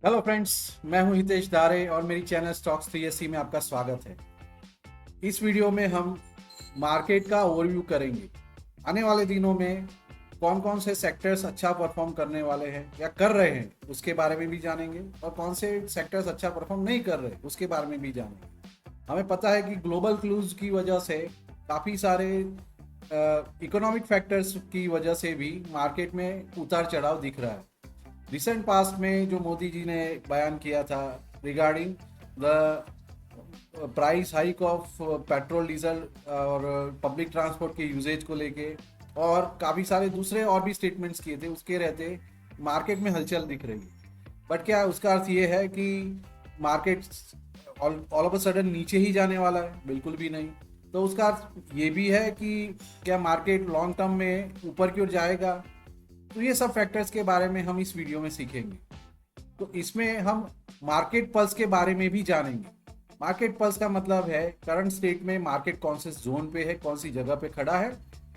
Hello friends, मैं हूं हितेश दारे और मेरी चैनल स्टॉक्स 360 में आपका स्वागत है। इस वीडियो में हम मार्केट का ओवरव्यू करेंगे। आने वाले दिनों में कौन कौन से सेक्टर्स अच्छा परफॉर्म करने वाले हैं या कर रहे हैं उसके बारे में भी जानेंगे, और कौन से सेक्टर्स अच्छा परफॉर्म नहीं कर रहे उसके बारे में भी जानेंगे। हमें पता है कि ग्लोबल क्लूज की वजह से काफ़ी सारे इकोनॉमिक फैक्टर्स की वजह से भी मार्केट में उतार चढ़ाव दिख रहा है। रिसेंट पास्ट में जो मोदी जी ने बयान किया था regarding the price hike of petrol diesel और पब्लिक ट्रांसपोर्ट के यूजेज को लेके, और काफ़ी सारे दूसरे और भी स्टेटमेंट्स किए थे, उसके रहते मार्केट में हलचल दिख रही है। बट क्या उसका अर्थ ये है कि market all of a sudden नीचे ही जाने वाला है? बिल्कुल भी नहीं। तो उसका अर्थ ये भी है कि क्या मार्केट लॉन्ग टर्म में ऊपर की ओर जाएगा? तो ये सब फैक्टर्स के बारे में हम इस वीडियो में सीखेंगे। तो इसमें हम मार्केट पल्स के बारे में भी जानेंगे। मार्केट पल्स का मतलब है करंट स्टेट में मार्केट कौन से जोन पे है, कौन सी जगह पे खड़ा है,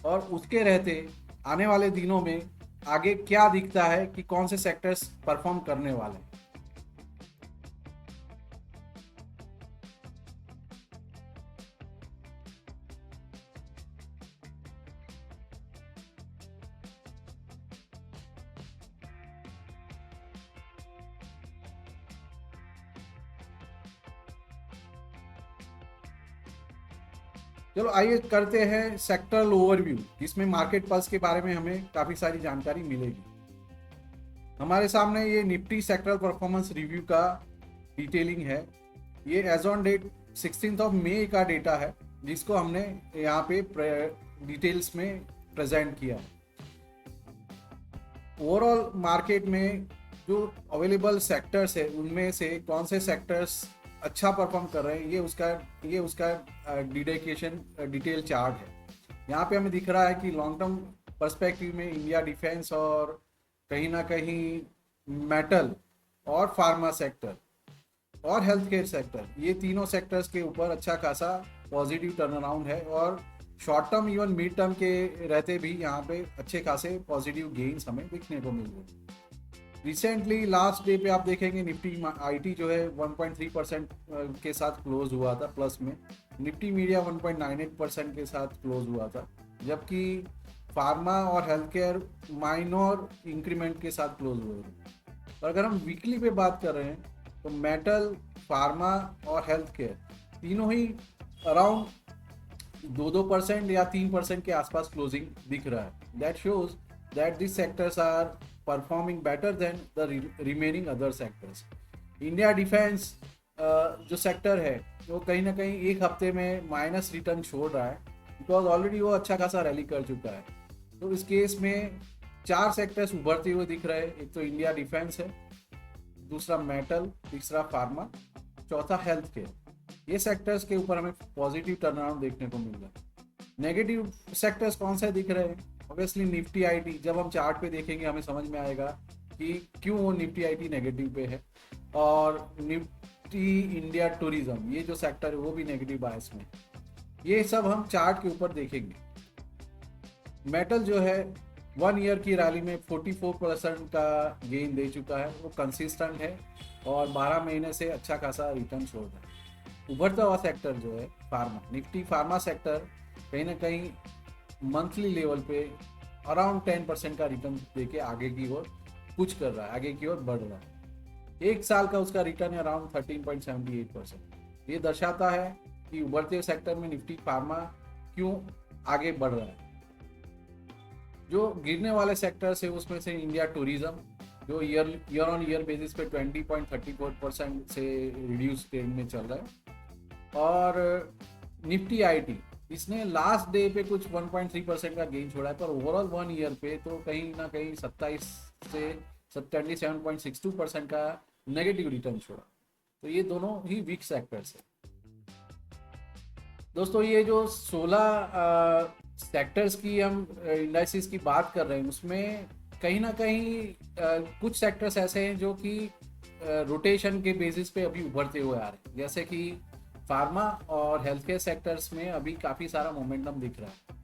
और उसके रहते आने वाले दिनों में आगे क्या दिखता है कि कौन से सेक्टर्स परफॉर्म करने वाले हैं। चलो आइए करते हैं सेक्टरल ओवरव्यू, जिसमें मार्केट पल्स के बारे में हमें काफ़ी सारी जानकारी मिलेगी। हमारे सामने ये निफ्टी सेक्टरल परफॉर्मेंस रिव्यू का डिटेलिंग है। ये एज ऑन डेट 16 मई का डेटा है, जिसको हमने यहाँ पे डिटेल्स में प्रेजेंट किया है। ओवरऑल मार्केट में जो अवेलेबल सेक्टर्स है उनमें से कौन से सेक्टर्स अच्छा परफॉर्म कर रहे हैं, ये उसका डिडेकेशन डिटेल चार्ट है। यहाँ पे हमें दिख रहा है कि लॉन्ग टर्म पर्सपेक्टिव में इंडिया डिफेंस और कहीं ना कहीं मेटल और फार्मा सेक्टर और हेल्थ केयर सेक्टर, ये तीनों सेक्टर्स के ऊपर अच्छा खासा पॉजिटिव टर्न अराउंड है, और short term even mid term के रहते भी यहाँ पे अच्छे खासे पॉजिटिव गेन्स हमें दिखने को मिल रहे हैं। रिसेंटली लास्ट डे पे आप देखेंगे निफ्टी आईटी जो है 1.3% के साथ क्लोज हुआ था प्लस में। निफ्टी मीडिया 1.98% के साथ क्लोज हुआ था, जबकि फार्मा और हेल्थ केयर माइनर इंक्रीमेंट के साथ क्लोज हुए थे। और अगर हम वीकली पे बात कर रहे हैं तो मेटल, फार्मा और हेल्थ केयर तीनों ही अराउंड 2-2% या 3% के आसपास क्लोजिंग दिख रहा है। That shows that this sectors are performing better than the remaining other sectors. India defence जो सेक्टर है वो कहीं ना कहीं एक हफ्ते में माइनस रिटर्न छोड़ रहा है, बिकॉज ऑलरेडी वो अच्छा खासा रैली कर चुका है। तो इस केस में चार सेक्टर्स उभरते हुए दिख रहे हैं। एक तो इंडिया डिफेंस है, दूसरा मेटल, तीसरा फार्मा, चौथा हेल्थ केयर। ये सेक्टर्स के ऊपर हमें पॉजिटिव टर्न अराउंड देखने को मिल रहा है। नेगेटिव सेक्टर्स कौन से दिख रहे हैं? ऑब्वियसली निफ्टी आईटी, जब हम चार्ट पे देखेंगे हमें समझ में आएगा कि क्यों वो निफ्टी आईटी नेगेटिव पे है। और निफ्टी इंडिया टूरिज्म, ये जो सेक्टर है वो भी नेगेटिव बायस में। ये सब हम चार्ट के ऊपर देखेंगे। मेटल जो है 1 ईयर की रैली में 44% का गेन दे चुका है, वो कंसिस्टेंट है और 12 महीने से अच्छा खासा रिटर्न छोड़ रहा है। उभरता हुआ सेक्टर जो है फार्मा, निफ्टी फार्मा सेक्टर कहीं ना कहीं मंथली लेवल पे अराउंड 10% का रिटर्न देके आगे की ओर कुछ कर रहा है, आगे की ओर बढ़ रहा है। एक साल का उसका रिटर्न है अराउंड 13.78%। ये दर्शाता है कि उभरते सेक्टर में निफ्टी फार्मा क्यों आगे बढ़ रहा है। जो गिरने वाले सेक्टर्स है उसमें से इंडिया टूरिज्म, जो ईयर ऑन ईयर बेसिस पे 20.34% से रिड्यूस ट्रेंड में चल रहा है। और निफ्टी आईटी, इसने लास्ट डे पे कुछ 1.3% का गेन छोड़ा है, पर ओवरऑल 1 ईयर पे तो कहीं ना कहीं 27 से 27.62% का नेगेटिव रिटर्न छोड़ा। तो ये दोनों ही वीक सेक्टर्स है। दोस्तों, ये जो 16 सेक्टर्स की हम इंडाइसिस की बात कर रहे हैं, उसमें कहीं ना कहीं कुछ सेक्टर्स ऐसे हैं जो कि रोटेशन के बेसिस पे अभी उभरते हुए आ रहे हैं, जैसे कि फार्मा और हेल्थ केयर सेक्टर्स में अभी काफ़ी सारा मोमेंटम दिख रहा है।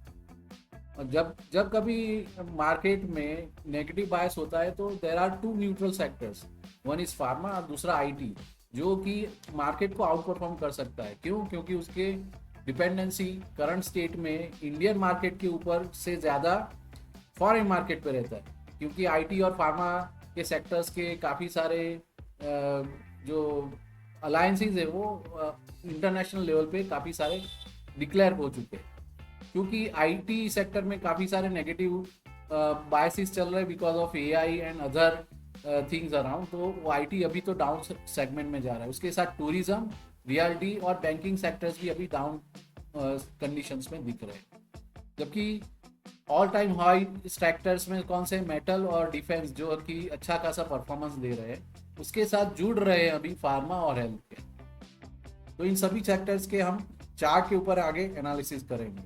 और जब जब कभी मार्केट में नेगेटिव बायस होता है तो there are two neutral sectors. One is pharma और दूसरा आईटी, जो कि मार्केट को आउट परफॉर्म कर सकता है। क्यों? क्योंकि उसके डिपेंडेंसी करंट स्टेट में इंडियन मार्केट के ऊपर से ज़्यादा फॉरेन मार्केट पे रहता है, क्योंकि आईटी और फार्मा के सेक्टर्स के काफ़ी सारे जो अलायंसेज है वो इंटरनेशनल लेवल पे काफ़ी सारे डिक्लेयर हो चुके हैं। क्योंकि आईटी सेक्टर में काफ़ी सारे नेगेटिव बायसेस चल रहे हैं because of AI and other things around, तो वो आईटी अभी तो डाउन सेगमेंट में जा रहा है। उसके साथ टूरिज्म, रियलिटी और बैंकिंग सेक्टर्स भी अभी डाउन कंडीशंस में दिख रहे हैं। जबकि ऑल टाइम हाई सेक्टर्स में कौन से? मेटल और डिफेंस, जो कि अच्छा खासा परफॉर्मेंस दे रहे हैं। उसके साथ जुड़ रहे हैं अभी फार्मा और हेल्थ केयर। तो इन सभी सेक्टर्स के हम चार्ट के ऊपर आगे एनालिसिस करेंगे।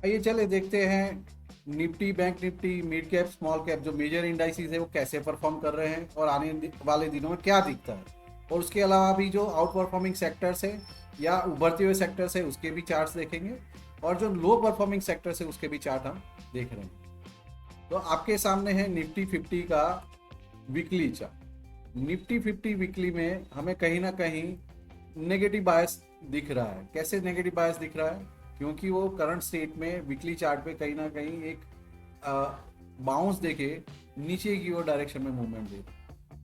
आइए चले देखते हैं Nifty, bank Nifty, mid cap, small cap जो मेजर इंडाइसिस है वो कैसे परफॉर्म कर रहे हैं और आने वाले दिनों में क्या दिखता है। और उसके अलावा भी जो आउट परफॉर्मिंग सेक्टर्स है या उभरते हुए सेक्टर्स है उसके भी चार्ट्स देखेंगे, और जो लो परफॉर्मिंग सेक्टर्स है उसके भी चार्ट हम देख रहे हैं। तो आपके सामने है निफ्टी 50 का वीकली चार्ट। निफ्टी 50 वीकली में हमें कहीं ना कहीं नेगेटिव बायस दिख रहा है। कैसे नेगेटिव बायस दिख रहा है? क्योंकि वो करंट स्टेट में वीकली चार्ट पे कहीं ना कहीं एक बाउंस देके नीचे की ओर डायरेक्शन में मूवमेंट दे।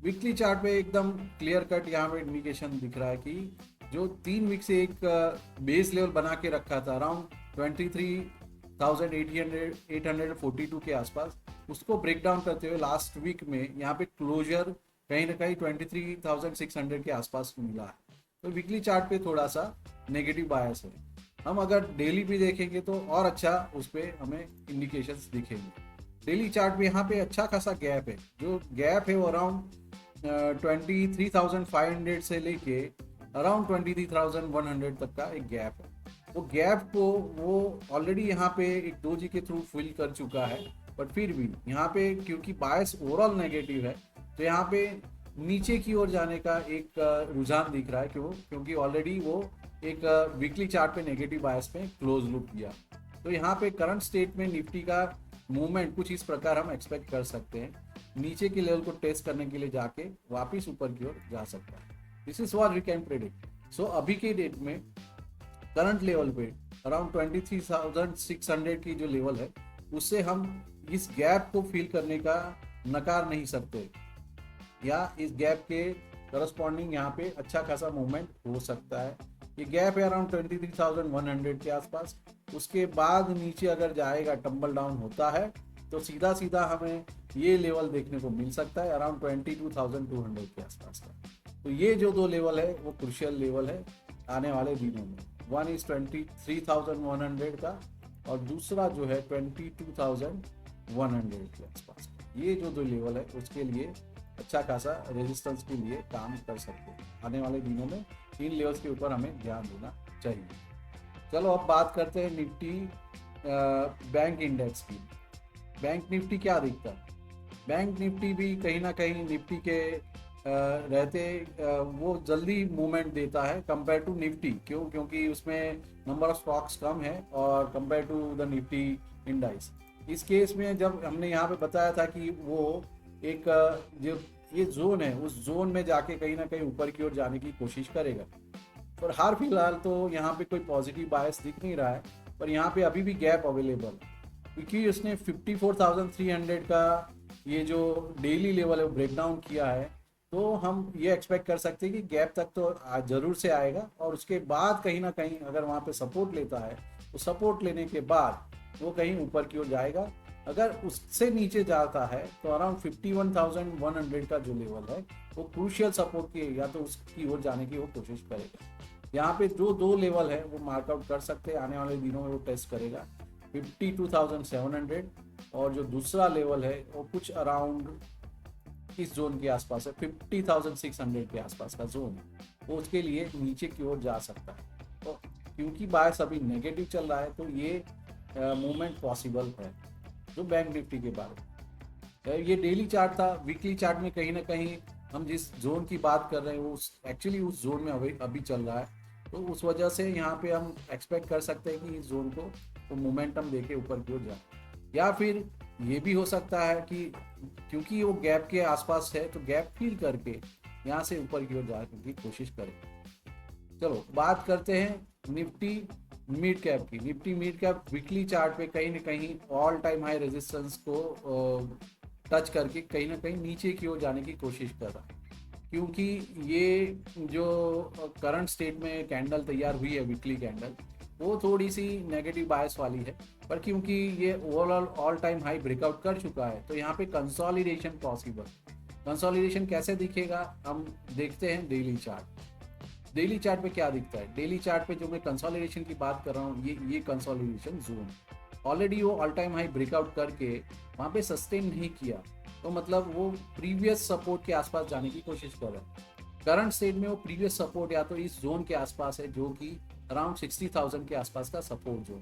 वीकली चार्ट पे एकदम क्लियर कट यहाँ पे इंडिकेशन दिख रहा है कि जो 3 वीक से एक बेस लेवल बना के रखा था अराउंड 23,842 के आसपास, उसको ब्रेक डाउन करते हुए लास्ट वीक में यहाँ पे क्लोजर कहीं ना कहीं 23,600 के आसपास मिला है। तो वीकली चार्ट पे थोड़ा सा नेगेटिव बायस है। हम अगर डेली भी देखेंगे तो और अच्छा उस पर हमें इंडिकेशंस दिखेंगे। डेली चार्ट में यहाँ पे अच्छा खासा गैप है। जो गैप है वो अराउंड 23,500 से लेके अराउंड 23,100 तक का एक गैप है। वो गैप को वो ऑलरेडी यहाँ पे एक डोजी के थ्रू फिल कर चुका है, बट फिर भी यहाँ पे क्योंकि बायस ओवरऑल नेगेटिव है तो यहाँ पे नीचे की ओर जाने का एक रुझान दिख रहा है। क्योंकि ऑलरेडी वो एक वीकली चार्ट पे नेगेटिव बायस में क्लोज लुक किया। तो यहाँ पे करंट स्टेट में निफ्टी का मूवमेंट कुछ इस प्रकार हम एक्सपेक्ट कर सकते हैं। नीचे के लेवल को टेस्ट करने के लिए जाके वापिस ऊपर की ओर जा सकता है। This is what we can predict. So अभी के डेट में करंट लेवल पे अराउंड 23,600 की जो लेवल है उससे हम इस गैप को फिल करने का नकार नहीं सकते, या इस गैप के करस्पॉन्डिंग यहाँ पे अच्छा खासा मूवमेंट हो सकता है। ये गैप है अराउंड 23,100 के आसपास। उसके बाद नीचे अगर जाएगा, टम्बल डाउन होता है तो सीधा सीधा हमें ये लेवल देखने को मिल सकता है अराउंड 22,200 के आसपास का। तो ये जो दो लेवल है वो क्रूशियल लेवल है आने वाले दिनों में। वन इज 23,100 का और दूसरा जो है 22,100 के आसपास। ये जो दो लेवल है उसके लिए अच्छा खासा रेजिस्टेंस के लिए काम कर सकते हैं। आने वाले दिनों में इन लेवल्स के ऊपर हमें ध्यान देना चाहिए। चलो अब बात करते हैं निफ्टी बैंक इंडेक्स की। बैंक निफ्टी क्या दिखता है? बैंक निफ्टी भी कहीं ना कहीं निफ्टी के रहते वो जल्दी मूवमेंट देता है कंपेयर टू निफ्टी। क्यों? क्योंकि उसमें नंबर ऑफ स्टॉक्स कम है और compare to the Nifty indices. इस केस में जब हमने यहाँ पे बताया था कि वो एक जो ये जोन है उस जोन में जाके कहीं ना कहीं ऊपर की ओर जाने की कोशिश करेगा। पर हाल फिलहाल तो यहाँ पे कोई पॉजिटिव बायस दिख नहीं रहा है, पर यहाँ पे अभी भी गैप अवेलेबल है क्योंकि उसने 54,300 का ये जो डेली लेवल है वो ब्रेक डाउन किया है। तो हम ये एक्सपेक्ट कर सकते हैं कि गैप तक तो जरूर से आएगा और उसके बाद कहीं ना कहीं अगर वहाँ पे सपोर्ट लेता है तो सपोर्ट लेने के बाद वो कहीं ऊपर की ओर जाएगा। अगर उससे नीचे जाता है तो अराउंड 51,100 का जो लेवल है वो क्रूशियल सपोर्ट की या तो उसकी ओर जाने की वो कोशिश करेगा। यहाँ पे जो दो लेवल है वो मार्कआउट कर सकते हैं, आने वाले दिनों में वो टेस्ट करेगा 52,700 और जो दूसरा लेवल है वो कुछ अराउंड इस जोन के आसपास है 50,600 के आसपास का जोन, वो उसके लिए नीचे की ओर जा सकता है। तो क्योंकि बायस अभी नेगेटिव चल रहा है तो ये मूवमेंट पॉसिबल है। जो बैंक निफ्टी के बारे में ये डेली चार्ट था। वीकली चार्ट में कहीं ना कहीं हम जिस जोन की बात कर रहे हैं वो एक्चुअली उस जोन में अभी चल रहा है, तो उस वजह से यहाँ पे हम एक्सपेक्ट कर सकते हैं कि इस जोन को तो मोमेंटम देके ऊपर की ओर जाए। या फिर ये भी हो सकता है कि क्योंकि वो गैप के आसपास है तो गैप फील करके यहाँ से ऊपर की ओर जाने की कोशिश करें। चलो बात करते हैं निफ्टी मिड कैप की। Nifty mid cap weekly chart पे कहीं ना कहीं ऑल टाइम हाई रेजिस्टेंस को टच करके कहीं ना कहीं नीचे की ओर जाने की कोशिश कर रहा है, क्योंकि ये जो करंट स्टेट में कैंडल तैयार हुई है वीकली कैंडल, वो थोड़ी सी नेगेटिव बायस वाली है। पर क्योंकि ये overall all time high breakout कर चुका है तो यहाँ पे कंसोलिडेशन पॉसिबल। कंसोलिडेशन कैसे दिखेगा हम देखते हैं डेली चार्ट। डेली चार्ट पे क्या दिखता है? डेली चार्ट पे जो मैं कंसोलिडेशन की बात कर रहा हूँ, ये कंसोलिडेशन जोन ऑलरेडी वो ऑल टाइम हाई ब्रेकआउट करके वहाँ पे सस्टेन नहीं किया, तो मतलब वो प्रीवियस सपोर्ट के आसपास जाने की कोशिश कर रहा है। करंट स्टेट में वो प्रीवियस सपोर्ट या तो इस जोन के आसपास है, जो कि अराउंड 60,000 के आसपास का सपोर्ट जोन।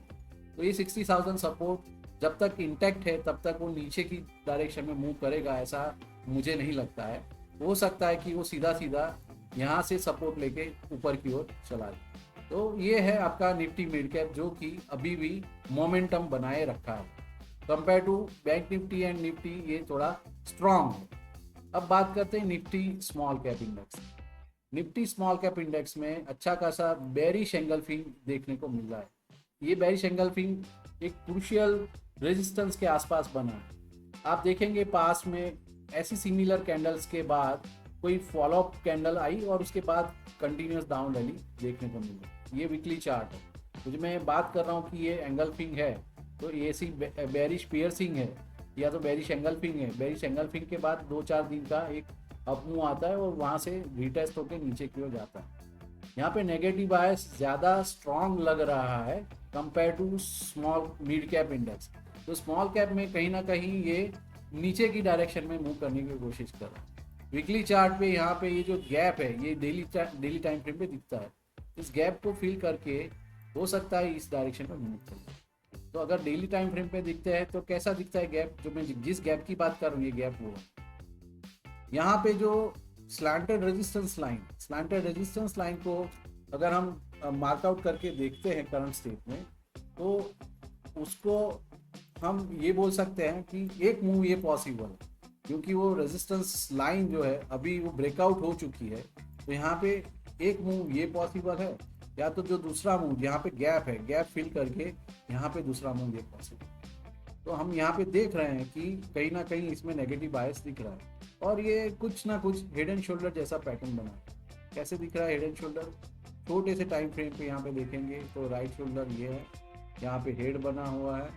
तो ये 60,000 सपोर्ट जब तक इंटैक्ट है तब तक वो नीचे की डायरेक्शन में मूव करेगा, ऐसा मुझे नहीं लगता है। हो सकता है कि वो सीधा सीधा यहाँ से सपोर्ट लेके ऊपर की ओर चला जाए। तो ये है आपका निफ्टी मिड कैप, जो कि अभी भी मोमेंटम बनाए रखा है। Compare to Bank Nifty and Nifty ये थोड़ा स्ट्रांग है। अब बात करते हैं Nifty small cap index. Nifty small cap index में अच्छा खासा बेरिश एंगल्फिंग देखने को मिल रहा है। ये बेरिश एंगल्फिंग एक क्रूशियल रेजिस्टेंस के आसपास बना है। आप देखेंगे पास में ऐसी सिमिलर कैंडल्स के बाद कोई फॉलोअप कैंडल आई और उसके बाद कंटिन्यूस डाउन रैली देखने को मिली। ये वीकली चार्ट है, तो जो मैं बात कर रहा हूँ कि ये एंगल्फिंग है, तो ये सी बेरिश पियर्सिंग है या तो बेरिश एंगल्फिंग है। बेरिश एंगल्फिंग के बाद 2-4 दिन का एक अपमूव आता है और वहाँ से रिटेस्ट होकर नीचे की ओर जाता है। यहाँ पे नेगेटिव बायस ज़्यादा स्ट्रॉन्ग लग रहा है compare to small mid cap index. तो स्मॉल कैप में कहीं ना कहीं ये नीचे की डायरेक्शन में मूव करने की कोशिश कर रहा है। वीकली चार्ट पे यहाँ पे ये जो गैप है ये डेली टाइम फ्रेम पे दिखता है। इस गैप को फिल करके हो सकता है इस डायरेक्शन में मूव करें। तो अगर डेली टाइम फ्रेम पे दिखते हैं तो कैसा दिखता है गैप? जो मैं जिस गैप की बात कर रहा हूँ ये गैप वो यहाँ पे जो स्लैंटेड रेजिस्टेंस लाइन को अगर हम मार्कआउट करके देखते हैं करंट स्टेट में, तो उसको हम ये बोल सकते हैं कि एक मूव ये पॉसिबल है, क्योंकि वो रेजिस्टेंस लाइन जो है अभी वो ब्रेकआउट हो चुकी है। तो यहाँ पे एक मूव ये पॉसिबल है, या तो जो दूसरा मूव यहाँ पे गैप है, गैप फिल करके यहाँ पे दूसरा मूव ये पॉसिबल। तो हम यहाँ पे देख रहे हैं कि कहीं ना कहीं इसमें नेगेटिव बायस दिख रहा है और ये कुछ ना कुछ हेड एंड शोल्डर जैसा पैटर्न बना है। कैसे दिख रहा है हेड एंड शोल्डर? छोटे से टाइम फ्रेम पे यहाँ पे देखेंगे तो राइट शोल्डर ये है, यहाँ पे हेड बना हुआ है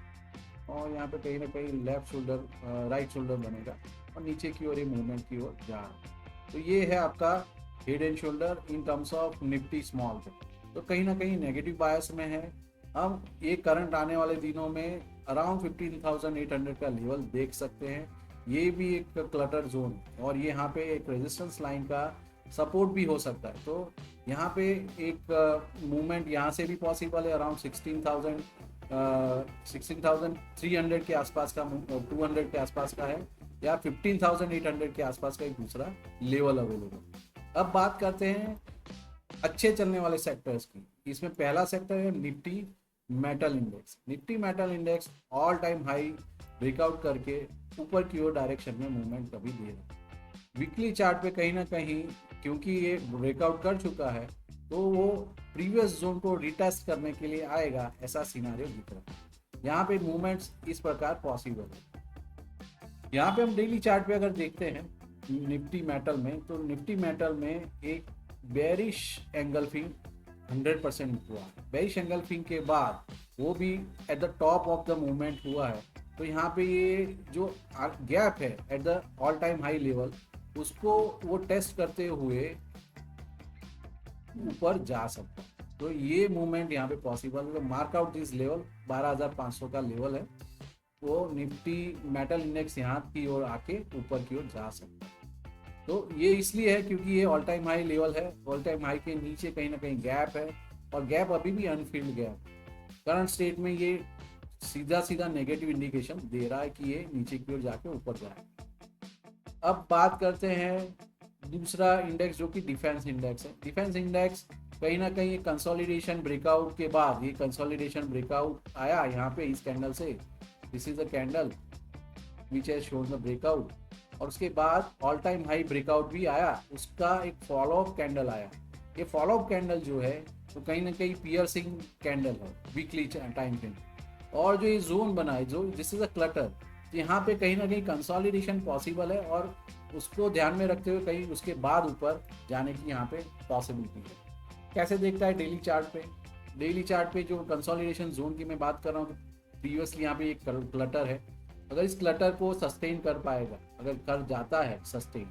और यहाँ पे कहीं ना कहीं लेफ्ट शोल्डर राइट शोल्डर बनेगा और नीचे की ओर ये मूवमेंट की ओर जा रहा है। तो ये है आपका head and shoulder in terms of Nifty small cap. तो कहीं ना कहीं नेगेटिव बायस में है। हम ये करंट आने वाले दिनों में अराउंड 15,800 का लेवल देख सकते हैं। ये भी एक क्लटर जोन और ये यहाँ पे एक रेजिस्टेंस लाइन का सपोर्ट भी हो सकता है। तो यहाँ पे एक मूवमेंट यहाँ से भी पॉसिबल है अराउंड 16,300 के आसपास का, 200 के आसपास का है, या 15,800 के आसपास का एक दूसरा लेवल अवेलेबल। अब बात करते हैं अच्छे चलने वाले सेक्टर्स की। इसमें पहला सेक्टर है Nifty metal index. Nifty metal index all time high breakout करके ऊपर की ओर डायरेक्शन में मूवमेंट कभी दे रहा है। वीकली चार्ट पे कहीं ना कहीं क्योंकि ये ब्रेकआउट कर चुका है तो वो प्रीवियस जोन को रिटेस्ट करने के लिए आएगा, ऐसा सिनारियो दिख रहा है। यहाँ पे मूवमेंट्स इस प्रकार पॉसिबल है। यहाँ पे हम डेली चार्ट पे अगर देखते हैं निफ्टी मेटल में, तो निफ्टी मेटल में एक बेरिश एंगल्फिंग 100% हुआ। बेरिश एंगल्फिंग के बाद वो भी at the top of the movement हुआ है। तो यहाँ पे ये जो गैप है at the all time high level, उसको वो टेस्ट करते हुए ऊपर जा सकता है। तो ये मूवमेंट यहाँ पे पॉसिबल है। मार्कआउट दिस लेवल 12,500 का लेवल है, वो निफ्टी मेटल इंडेक्स यहाँ की ओर आके ऊपर की ओर जा सकता है। तो ये इसलिए है क्योंकि ये ऑल टाइम हाई लेवल है। ऑल टाइम हाई के नीचे कहीं ना कहीं गैप है और गैप अभी भी अनफिल्ड गैप। करंट स्टेट में ये सीधा नेगेटिव इंडिकेशन दे रहा है कि ये नीचे की ओर जाके ऊपर जाए। अब बात करते हैं दूसरा इंडेक्स जो कि डिफेंस इंडेक्स है। डिफेंस इंडेक्स कहीं ना कहीं कंसोलिडेशन ब्रेकआउट के बाद, ये कंसोलिडेशन ब्रेकआउट आया यहाँ पे इस कैंडल से, this is a candle, which has shown the breakout, और उसके बाद ऑल टाइम हाई ब्रेकआउट भी आया, उसका एक फॉलो अप कैंडल आया। ये फॉलो अप कैंडल जो है वो कहीं ना कहीं पियर्सिंग कैंडल है वीकली टाइम फ्रेम। और जो ये जोन बना है, जो दिस इज अ क्लटर, यहाँ पे कहीं ना कहीं कंसोलिडेशन पॉसिबल है, और उसको ध्यान में रखते हुए कहीं उसके बाद ऊपर जाने की यहाँ पे पॉसिबिलिटी है। कैसे देखता है डेली चार्ट पे? डेली चार्ट पे जो कंसोलिडेशन जोन की मैं बात कर रहा हूँ, प्रीवियसली यहाँ पे एक क्लटर है, अगर इस क्लटर को सस्टेन कर पाएगा, अगर कर जाता है सस्टेन,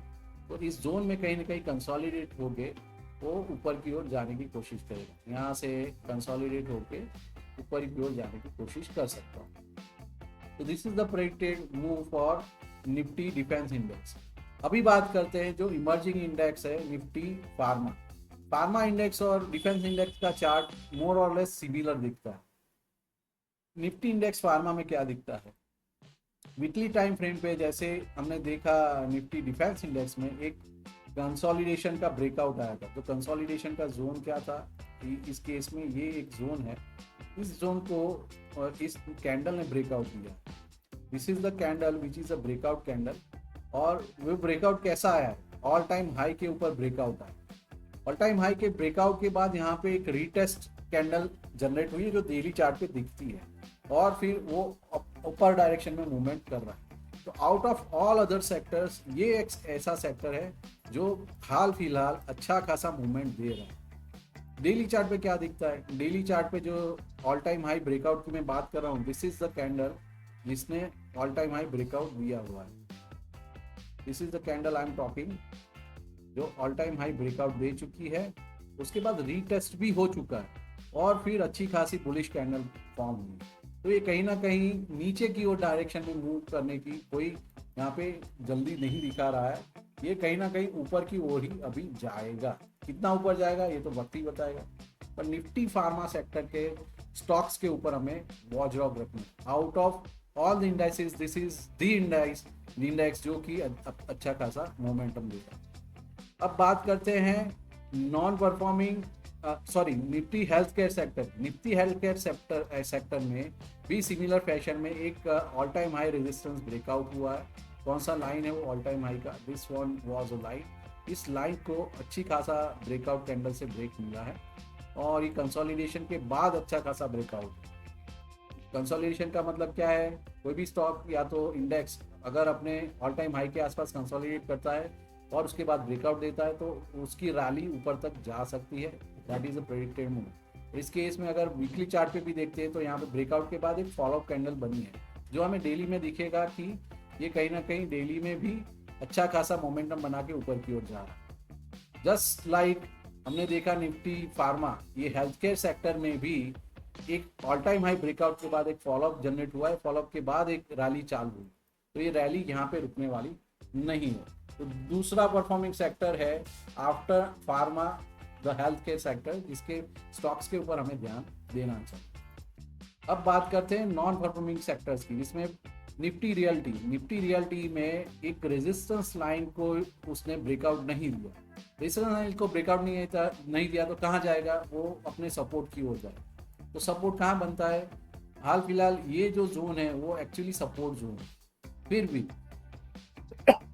तो इस जोन में कहीं ना कहीं कंसोलिडेट होके वो ऊपर की ओर जाने की कोशिश करेगा। यहाँ से कंसोलिडेट होके ऊपर की ओर जाने की कोशिश कर सकता हूँ। तो this is the predicted move for Nifty defence index. अभी बात करते हैं जो इमर्जिंग इंडेक्स है निफ्टी फार्मा। फार्मा इंडेक्स और डिफेंस इंडेक्स का चार्ट मोर और लेस सिमिलर दिखता है। निफ्टी इंडेक्स फार्मा में क्या दिखता है? वीकली टाइम फ्रेम पे जैसे हमने देखा निफ्टी डिफेंस इंडेक्स में एक कंसोलिडेशन का ब्रेकआउट आया था। तो कंसोलिडेशन का जोन क्या था? इस केस में ये एक जोन है, इस जोन को और इस कैंडल ने ब्रेकआउट दिया। This is the candle which is a breakout candle, और वो ब्रेकआउट कैसा आया है? ऑल टाइम हाई के ऊपर ब्रेकआउट आया। ऑल टाइम हाई के ब्रेकआउट के बाद यहाँ पे एक रीटेस्ट कैंडल जनरेट हुई है जो डेली चार्ट पे दिखती है, और फिर वो ऊपर डायरेक्शन में मूवमेंट कर रहा है। तो out of all other sectors ये एक ऐसा सेक्टर है जो हाल फिलहाल अच्छा खासा मूवमेंट दे रहा है। डेली चार्ट पे क्या दिखता है? डेली चार्ट पे जो ऑल टाइम हाई ब्रेकआउट की मैं बात कर रहा हूँ, दिस इज द कैंडल जिसने ऑल टाइम हाई ब्रेकआउट दिया हुआ है। This is the candle I am talking, जो ऑल टाइम हाई ब्रेकआउट दे चुकी है, उसके बाद रीटेस्ट भी हो चुका है, और फिर अच्छी खासी बुलिश कैंडल फॉर्म हुई। तो ये कहीं ना कहीं नीचे की ओर डायरेक्शन में मूव करने की कोई यहाँ पे जल्दी नहीं दिखा रहा है। ये कहीं ना कहीं ऊपर की ओर ही अभी जाएगा। कितना ऊपर जाएगा ये तो वक्त ही बताएगा। पर निफ्टी फार्मा सेक्टर के स्टॉक्स के ऊपर हमें वॉच रखनी। Out of all the indices this is the index जो कि अच्छा खासा मोमेंटम देगा। अब बात करते हैं non performing Nifty health care sector. Nifty health care sector में भी सिमिलर फैशन में एक all time high resistance breakout हुआ है। कौन सा लाइन है वो ऑल टाइम हाई का? This one was a line. इस लाइन को अच्छी खासा ब्रेकआउट कैंडल से ब्रेक मिला है, और ये कंसोलिडेशन के बाद अच्छा खासा ब्रेकआउट। कंसोलिडेशन का मतलब क्या है? कोई भी स्टॉक या तो इंडेक्स अगर अपने ऑल टाइम हाई के आसपास कंसोलिडेट करता है और उसके बाद ब्रेकआउट देता है, तो उसकी रैली ऊपर तक जा सकती है। That is a predicted move. इस केस में अगर वीकली चार्ट पे भी देखते हैं तो यहाँ पे ब्रेकआउट के बाद एक फॉलोअप कैंडल बनी है, जो हमें डेली में दिखेगा कि ये कहीं ना कहीं डेली में भी अच्छा खासा मोमेंटम बना के ऊपर की ओर जा रहा है। जस्ट लाइक हमने देखा निफ्टी फार्मा, ये हेल्थ केयर सेक्टर में भी एक ऑल टाइम हाई ब्रेकआउट के बाद एक फॉलोअप जनरेट हुआ है, फॉलोअप के बाद एक रैली चालू हुई। तो ये रैली यहाँ पे रुकने वाली नहीं है। तो दूसरा परफॉर्मिंग सेक्टर है after pharma the health care sector, जिसके स्टॉक्स के ऊपर हमें ध्यान देना चाहिए। अब बात करते हैं नॉन परफॉर्मिंग सेक्टर्स की, जिसमें निफ्टी रियल्टी। निफ्टी रियल्टी में एक रेजिस्टेंस लाइन को उसने ब्रेकआउट नहीं दिया। रेजिस्टेंस लाइन को ब्रेकआउट नहीं दिया तो कहाँ जाएगा? वो अपने सपोर्ट की ओर जाएगा। तो सपोर्ट कहाँ बनता है? हाल फिलहाल ये जो जोन है वो एक्चुअली सपोर्ट जोन है। फिर भी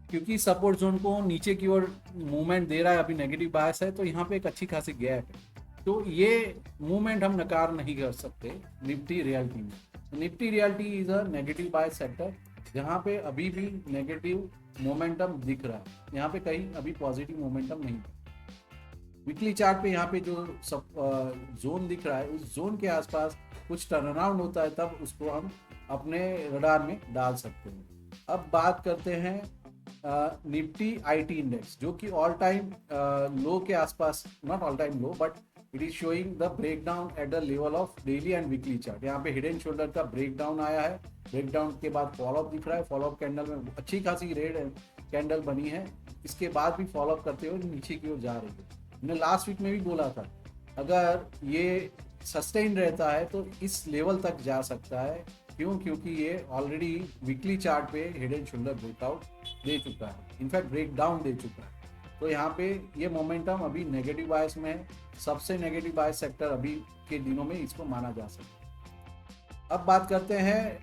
क्योंकि सपोर्ट जोन को नीचे की ओर मूवमेंट दे रहा है, अभी नेगेटिव बायस है, तो यहाँ पे एक अच्छी खासी गैप है। तो ये मूवमेंट हम नकार नहीं कर सकते निफ्टी रियल्टी में। Nifty realty is a negative bias sector, जहाँ पे अभी भी नेगेटिव मोमेंटम दिख रहा है, यहाँ पे कहीं अभी पॉजिटिव मोमेंटम नहीं है। वीकली चार्ट पे यहाँ पे जो सब जोन दिख रहा है, उस जोन के आसपास कुछ टर्न अराउंड होता है, तब उसको हम अपने रडार में डाल सकते हैं। अब बात करते हैं निफ्टी आईटी इंडेक्स, जो कि ऑल टाइम लो के आसपास, not all time low but it is showing the breakdown at the level of daily and weekly chart. यहाँ पे हेड एंड शोल्डर का ब्रेकडाउन आया है, ब्रेकडाउन के बाद फॉलोअप दिख रहा है। फॉलोअप कैंडल में अच्छी खासी रेड कैंडल बनी है, इसके बाद भी फॉलोअप करते हुए नीचे की ओर जा रही है। मैंने लास्ट वीक में भी बोला था, अगर ये सस्टेन रहता है तो इस लेवल तक जा सकता है। क्यों? क्योंकि ये ऑलरेडी वीकली चार्ट पे हेड एंड शोल्डर ब्रेकआउट दे चुका है, इनफैक्ट ब्रेक डाउन दे चुका है। तो यहाँ पे ये मोमेंटम अभी नेगेटिव बायस में है, सबसे नेगेटिव बायस सेक्टर अभी के दिनों में इसको माना जा सकता है। अब बात करते हैं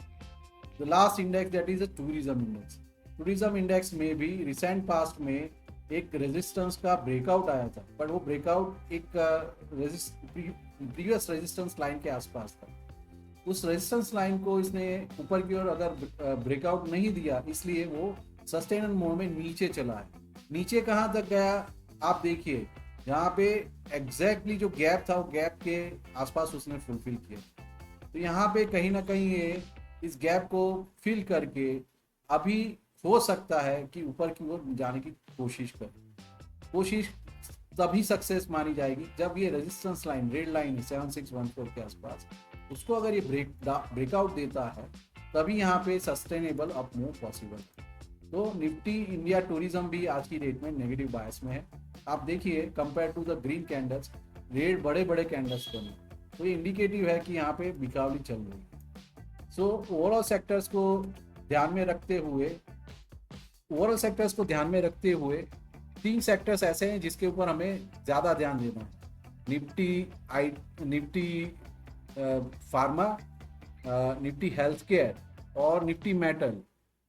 the last index that is a tourism index. Tourism index में भी रिसेंट पास्ट में एक रेजिस्टेंस का ब्रेकआउट आया था, बट वो ब्रेकआउट एक प्रीवियस रेजिस्टेंस लाइन के आसपास था। उस रेजिस्टेंस लाइन को इसने ऊपर की ओर अगर ब्रेकआउट नहीं दिया, इसलिए वो सस्टेनेबल मोड में नीचे चला है। नीचे कहाँ तक गया आप देखिए, यहाँ पे एग्जैक्टली जो गैप था वो गैप के आसपास उसने फुलफिल किया। तो यहाँ पे कहीं ना कहीं ये इस गैप को फिल करके अभी हो सकता है कि ऊपर की ओर जाने की कोशिश तभी सक्सेस मानी जाएगी जब ये रेजिस्टेंस लाइन, रेड लाइन 7614 के आसपास, उसको अगर ये ब्रेकआउट देता है तभी यहाँ पे सस्टेनेबल अप मूव पॉसिबल। तो निफ्टी इंडिया टूरिज्म भी आज की डेट में नेगेटिव बायस में है। आप देखिए compare to the green candles, red बड़े बड़े कैंडल्स बने, तो ये इंडिकेटिव है कि यहाँ पे बिकावली चल रही है। सो ओवरऑल सेक्टर्स को ध्यान में रखते हुए 3 सेक्टर्स ऐसे हैं जिसके ऊपर हमें ज़्यादा ध्यान देना है। Nifty pharma, Nifty health care और निफ्टी मेटल।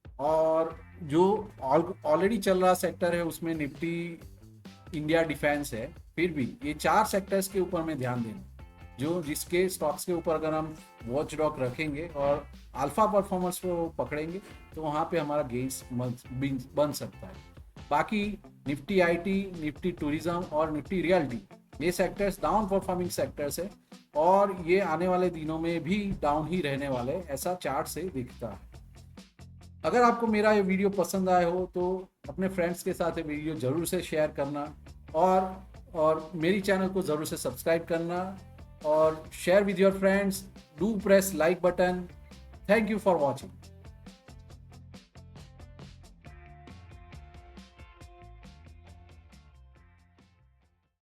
और जो ऑलरेडी चल रहा सेक्टर है उसमें निफ्टी इंडिया डिफेंस है। फिर भी ये 4 सेक्टर्स के ऊपर में ध्यान देना, जो जिसके स्टॉक्स के ऊपर अगर हम वॉच डॉग रखेंगे और अल्फा परफॉर्मेंस को पकड़ेंगे तो वहाँ पे हमारा गेन्स बन सकता है। बाकी निफ्टी आईटी, निफ्टी टूरिज्म और निफ्टी रियल्टी, ये सेक्टर्स डाउन परफॉर्मिंग सेक्टर्स है और ये आने वाले दिनों में भी डाउन ही रहने वाले, ऐसा चार्ट से दिखता है। अगर आपको मेरा ये वीडियो पसंद आया हो तो अपने फ्रेंड्स के साथ ये वीडियो ज़रूर से शेयर करना और मेरी चैनल को ज़रूर से सब्सक्राइब करना और share with your friends. Do press like button. Thank you for watching.